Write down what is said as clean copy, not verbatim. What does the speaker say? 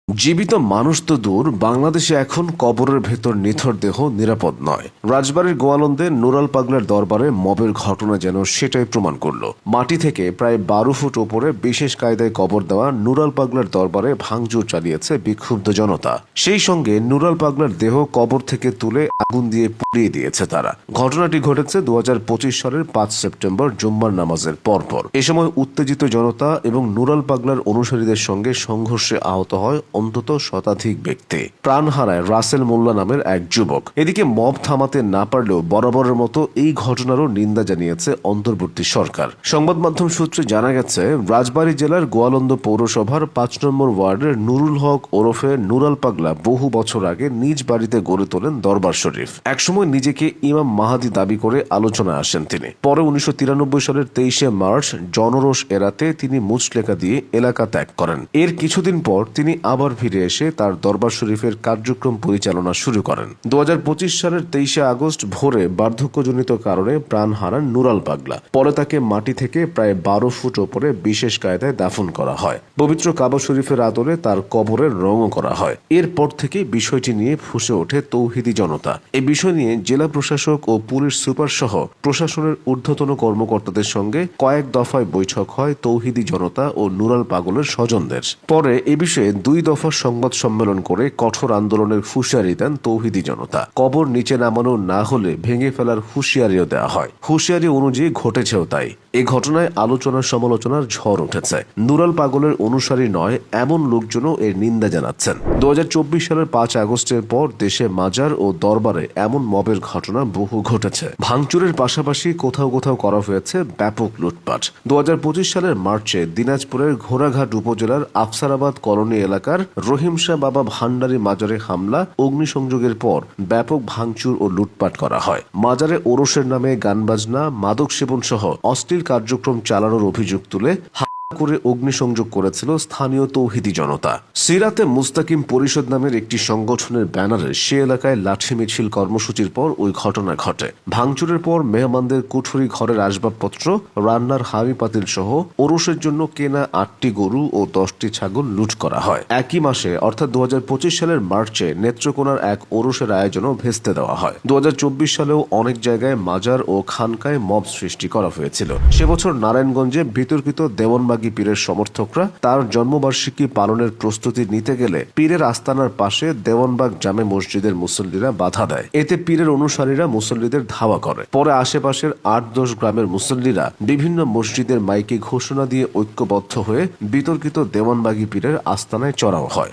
জীবিত মানুষ তো দূর, বাংলাদেশে এখন কবরের ভেতর নিথর দেহ নিরাপদ নয়। রাজবাড়ীর গোয়ালন্দে নুরাল পাগলার দরবারে মবের ঘটনা যেন সেটাই প্রমাণ করল। মাটি থেকে প্রায় 12 ফুট ওপরে বিশেষ কায়দায় কবর দেওয়া নুরাল পাগলার দরবারে ভাঙচুর চালিয়েছে বিক্ষুব্ধ জনতা। সেই সঙ্গে নুরাল পাগলার দেহ কবর থেকে তুলে আগুন দিয়ে পুড়িয়ে দিয়েছে তারা। ঘটনাটি ঘটেছে 2025 সালের 5 সেপ্টেম্বর জুম্মার নামাজের পরপর। এ সময় উত্তেজিত জনতা এবং নুরাল পাগলার অনুসারীদের সঙ্গে সংঘর্ষে আহত হয় অন্তত শতাধিক ব্যক্তি। প্রাণ হারায় রাসেল মোল্লা নামের এক যুবক। এদিকে মব থামাতে না পারলেও বরাবরের মতো এই ঘটনারও নিন্দা জানিয়েছে অন্তর্বর্তী সরকার। সংবাদ মাধ্যম সূত্রে জানা গেছে, রাজবাড়ী জেলার গোয়ালন্দ পৌরসভার 5 নম্বর ওয়ার্ডের নুরুল হক ওরফে নুরাল পাগলা বহু বছর আগে নিজ বাড়িতে গড়ে তোলেন দরবার শরীফ। একসময় নিজেকে ইমাম মাহাদি দাবি করে আলোচনায় আসেন তিনি। পরে 1993 সালের 23 মার্চ জনরোষ এড়াতে তিনি মুচলেখা দিয়ে এলাকা ত্যাগ করেন। এর কিছুদিন পর তিনি আবার ফিরে এসে তার দরবার শরীফের কার্যক্রম পরিচালনা শুরু করেন। 2025 সালের 23 আগস্ট ভোরে বার্ধক্যজনিত কারণে প্রাণ হারান নুরাল পাগলা। পরে তাকে মাটি থেকে প্রায় 12 ফুট ওপরে বিশেষ কায়দায় দাফন করা হয়। পবিত্র কাবা শরীফের আদলে তার কবরের রঙও করা হয়। এরপর থেকে বিষয়টি নিয়ে ফুঁসে ওঠে তৌহিদি জনতা। এ বিষয় নিয়ে জেলা প্রশাসক ও পুলিশ সুপার সহ প্রশাসনের ঊর্ধ্বতন কর্মকর্তাদের সঙ্গে কয়েক দফায় বৈঠক হয় তৌহিদি জনতা ও নুরাল পাগলের স্বজনদের। পরে এ বিষয়ে 2 দফা সংবাদ সম্মেলন করে কঠোর আন্দোলনের হুঁশিয়ারি দেন তৌহিদি জনতা। কবর নিচে নামানো না হলে ভেঙে ফেলার হুঁশিয়ারিও দেওয়া হয়। হুঁশিয়ারি অনুযায়ী ঘটেছেও তাই। এ ঘটনায় আলোচনার সমালোচনার ঝড় উঠেছে। নুরাল পাগলের অনুসারী নয় এমন লোকজনও এর নিন্দা জানাচ্ছেন। 2024 সালের 5 আগস্টের পর দেশে মাজার ও দরবারে এমন মবের ঘটনা বহু ঘটেছে। ভাঙচুরের পাশাপাশি কোথাও কোথাও করা হয়েছে ব্যাপক লুটপাট। 2025 সালের মার্চে দিনাজপুরের ঘোড়াঘাট উপজেলার আফসারাবাদ কলোনি এলাকার রহিম শাহ বাবা ভান্ডারী মাজারে হামলা, অগ্নিসংযোগের পর ব্যাপক ভাঙচুর ও লুটপাট করা হয়। মাজারে ওরসের নামে গানবাজনা, মাদক সেবন সহ অশ্লীল কার্যক্রম চালানোর অভিযোগ তুলে করে অগ্নিসংযোগ করেছিল স্থানীয় তৌহিদি জনতা। সিরাতে মুস্তাকিম পরিষদ নামের একটি সংগঠনের ব্যানারে সে এলাকায় লাঠি মিছিল কর্মসূচির পর ওই ঘটনা ঘটে। ভাঙচুরের পর মেহমানদের কুঠুরি ঘরের আসবাবপত্র, রান্নার হাঁড়ি পাতিল সহ ওরসের জন্য কেনা 8টি গরু ও 10টি ছাগল লুট করা হয়। একই মাসে অর্থাৎ 2025 সালের মার্চে নেত্রকোনার এক ওরসের আয়োজনও ভেস্তে দেওয়া হয়। 2024 সালেও অনেক জায়গায় মাজার ও খানকায় মব সৃষ্টি করা হয়েছিল। সে বছর নারায়ণগঞ্জে বিতর্কিত দেওয়ানবাগী পীরের সমর্থকরা তার জন্মবার্ষিকী পালনের প্রস্তুতি নিতে গেলে পীরের আস্তানার পাশে দেওয়ানবাগ জামে মসজিদের মুসল্লিরা বাধা দেয়। এতে পীরের অনুসারীরা মুসল্লিদের ধাওয়া করে। পরে আশেপাশের 8-10 গ্রামের মুসল্লিরা বিভিন্ন মসজিদের মাইকে ঘোষণা দিয়ে ঐক্যবদ্ধ হয়ে বিতর্কিত দেওয়ানবাগী পীরের আস্তানায় চড়াও হয়।